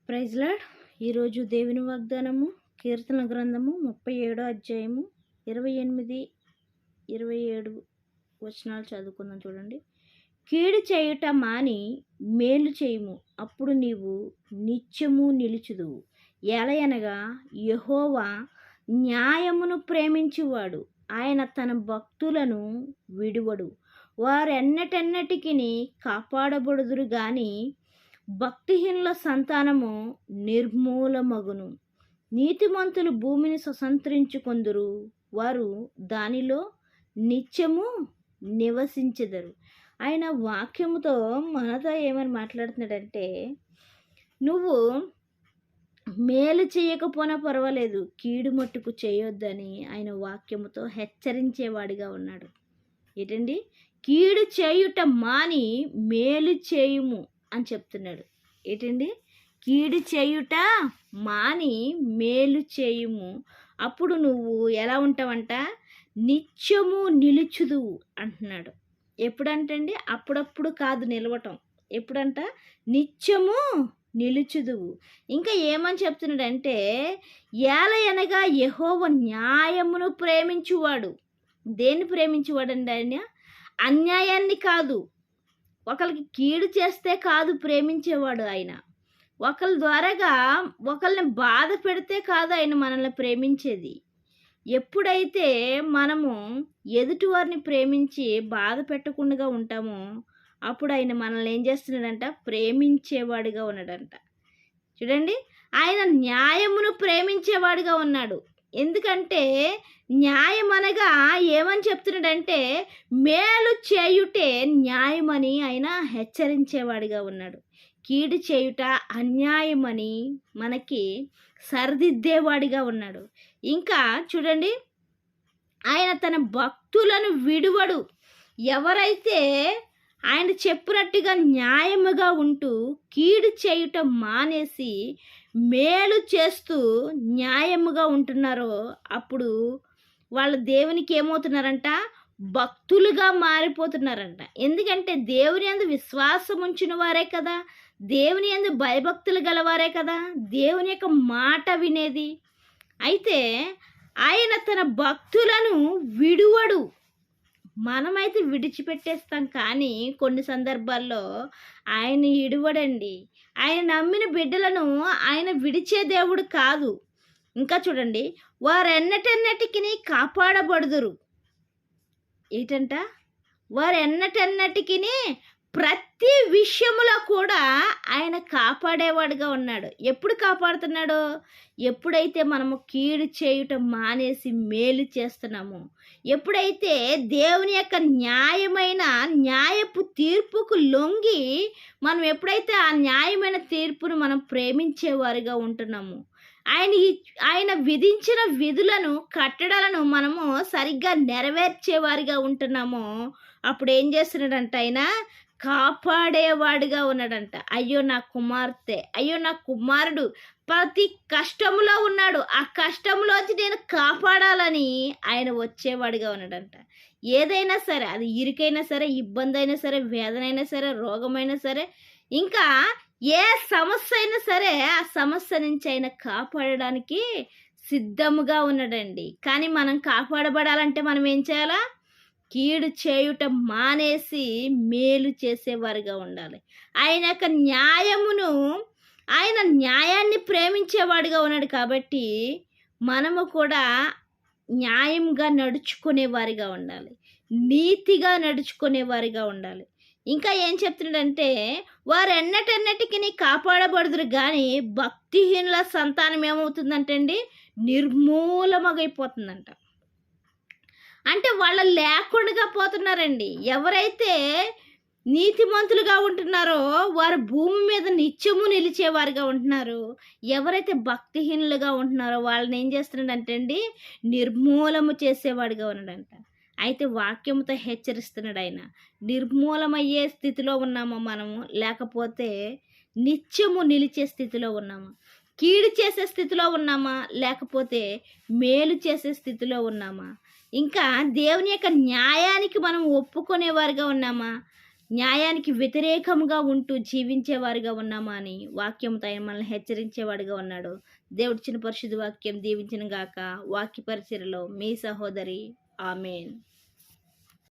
Praise lord. ఈరోజు దేవుని వాగ్దానము కీర్తన గ్రంథము 37వ అధ్యాయము 28, 27 వచనాలు చదువుకుందాం. చూడండి. కీడు చేయుట మాని మేలు చేయుము, అప్పుడు నీవు నిత్యము నిలుచుదువు. ఎలయనగా యెహోవా న్యాయమును ప్రేమించువాడు, ఆయన తన భక్తులను విడువడు. వారెన్నటెన్నటికిని కాపాడబడుదురు గాని భక్తిహీనుల సంతానము నిర్మూలమగును. నీతిమంతులు భూమిని స్వతంత్రించుకొందురు, వారు దానిలో నిత్యము నివసించెదరు. ఆయన వాక్యముతో మనతో ఏమని మాట్లాడుతున్నాడంటే, నువ్వు మేలు చేయకపోయినా పర్వాలేదు, కీడు మట్టుకు చేయొద్దని ఆయన వాక్యముతో హెచ్చరించేవాడిగా ఉన్నాడు. ఏంటండి? కీడు చేయుట మాని మేలు చేయుము అని చెప్తున్నాడు. ఏంటండి? కీడు చేయుట మాని మేలు చేయుము, అప్పుడు నువ్వు ఎలా ఉంటావంట? నిత్యము నిలుచుదువు అంటున్నాడు. ఎప్పుడంటండి? అప్పుడప్పుడు కాదు నిలవటం. ఎప్పుడంట? నిత్యము నిలుచుదువు. ఇంకా ఏమని చెప్తున్నాడంటే, ఏలయనగా యెహోవా న్యాయమును ప్రేమించువాడు. దేన్ని ప్రేమించువాడండి? ఆయన అన్యాయాన్ని కాదు, ఒకరికి కీడు చేస్తే కాదు ప్రేమించేవాడు. ఆయన ఒకరి ద్వారాగా ఒకరిని బాధ పెడితే కాదు ఆయన మనల్ని ప్రేమించేది. ఎప్పుడైతే మనము ఎదుటివారిని ప్రేమించి బాధ పెట్టకుండా ఉంటామో అప్పుడు ఆయన మనల్ని ఏం చేస్తున్నాడంట? ప్రేమించేవాడిగా ఉన్నాడంట. చూడండి, ఆయన న్యాయమును ప్రేమించేవాడిగా ఉన్నాడు. ఎందుకంటే న్యాయం అనగా ఏమని చెప్తున్నాడంటే, మేలు చేయుటే న్యాయమని ఆయన హెచ్చరించేవాడిగా ఉన్నాడు. కీడు చేయుట అన్యాయమని మనకి సరిదిద్దేవాడిగా ఉన్నాడు. ఇంకా చూడండి, ఆయన తన భక్తులను విడువడు. ఎవరైతే ఆయన చెప్పినట్టుగా న్యాయముగా ఉంటూ కీడు చేయుట మానేసి మేలు చేస్తూ న్యాయముగా ఉంటున్నారో అప్పుడు వాళ్ళు దేవునికి ఏమవుతున్నారంట? భక్తులుగా మారిపోతున్నారంట. ఎందుకంటే దేవుని యందు విశ్వాసం ఉంచిన వారే కదా, దేవుని యందు భయభక్తులు గలవారే కదా దేవుని యొక్క మాట వినేది. అయితే ఆయన తన భక్తులను విడువడు. మనమైతే విడిచిపెట్టేస్తాం, కానీ కొన్ని సందర్భాల్లో ఆయన విడువడండి. ఆయన నమ్మిన బిడ్డలను ఆయన విడిచే దేవుడు కాదు. ఇంకా చూడండి, వారెన్నటెన్నటికి కాపాడబడుదురు. ఏంటంట? వారెన్నటెన్నటికి ప్రతి విషయములో కూడా ఆయన కాపాడేవాడుగా ఉన్నాడు. ఎప్పుడు కాపాడుతున్నాడు? ఎప్పుడైతే మనము కీడు చేయటం మానేసి మేలు చేస్తున్నామో, ఎప్పుడైతే దేవుని యొక్క న్యాయపు తీర్పుకు లొంగి మనం ఎప్పుడైతే ఆ న్యాయమైన తీర్పును మనం ప్రేమించేవారుగా ఉంటున్నామో, ఆయన విధించిన విధులను కట్టడాలను మనము సరిగ్గా నెరవేర్చేవారిగా ఉంటున్నామో అప్పుడు ఏం చేస్తున్నాడంట? ఆయన కాపాడేవాడిగా ఉన్నాడంట. అయ్యో నా కుమార్తె, అయ్యో నా కుమారుడు ప్రతి కష్టంలో ఉన్నాడు, ఆ కష్టంలోంచి నేను కాపాడాలని ఆయన వచ్చేవాడిగా ఉన్నాడంట. ఏదైనా సరే, అది ఇరుకైనా సరే, ఇబ్బంది అయినా సరే, వేదన అయినా సరే, రోగమైనా సరే, ఇంకా ఏ సమస్య అయినా సరే ఆ సమస్య నుంచి ఆయన కాపాడడానికి సిద్ధముగా ఉన్నాడండి. కానీ మనం కాపాడబడాలంటే మనం ఏం చేయాలా? కీడు చేయుట మానేసి మేలు చేసేవారుగా ఉండాలి. ఆయన యొక్క ఆయన న్యాయాన్ని ప్రేమించేవాడిగా ఉన్నాడు కాబట్టి మనము కూడా న్యాయంగా నడుచుకునేవారిగా ఉండాలి, నీతిగా నడుచుకునేవారిగా ఉండాలి. ఇంకా ఏం చెప్తున్నాడంటే, వారెన్నటెన్నటికి కాపాడబడుదురు కానీ భక్తిహీనుల సంతానం ఏమవుతుందంటే అండి? నిర్మూలమగైపోతుందంట. అంటే వాళ్ళు లేకుండా పోతున్నారండి. ఎవరైతే నీతిమంతులుగా ఉంటున్నారో వారు భూమి మీద నిత్యము నిలిచేవారుగా ఉంటున్నారు. ఎవరైతే భక్తిహీనులుగా ఉంటున్నారో వాళ్ళని ఏం చేస్తున్నాడంటే అండి? నిర్మూలము చేసేవాడిగా ఉన్నాడంట. అయితే వాక్యముతో హెచ్చరిస్తున్నాడు ఆయన. నిర్మూలమయ్యే స్థితిలో ఉన్నామా మనము, లేకపోతే నిత్యము నిలిచే స్థితిలో ఉన్నామా? కీడు చేసే స్థితిలో ఉన్నామా, లేకపోతే మేలు చేసే స్థితిలో ఉన్నామా? ఇంకా దేవుని యొక్క న్యాయానికి మనం ఒప్పుకునేవారుగా ఉన్నామా, న్యాయానికి వ్యతిరేకంగా ఉంటూ జీవించేవారిగా ఉన్నామా అని వాక్యంతో ఆయన మనల్ని హెచ్చరించేవాడిగా ఉన్నాడు. దేవుడి చిన్న పరిశుద్ధ వాక్యం దీవించిన గాక. వాక్య పరిచర్యలో మీ సహోదరి. ఆమెన్.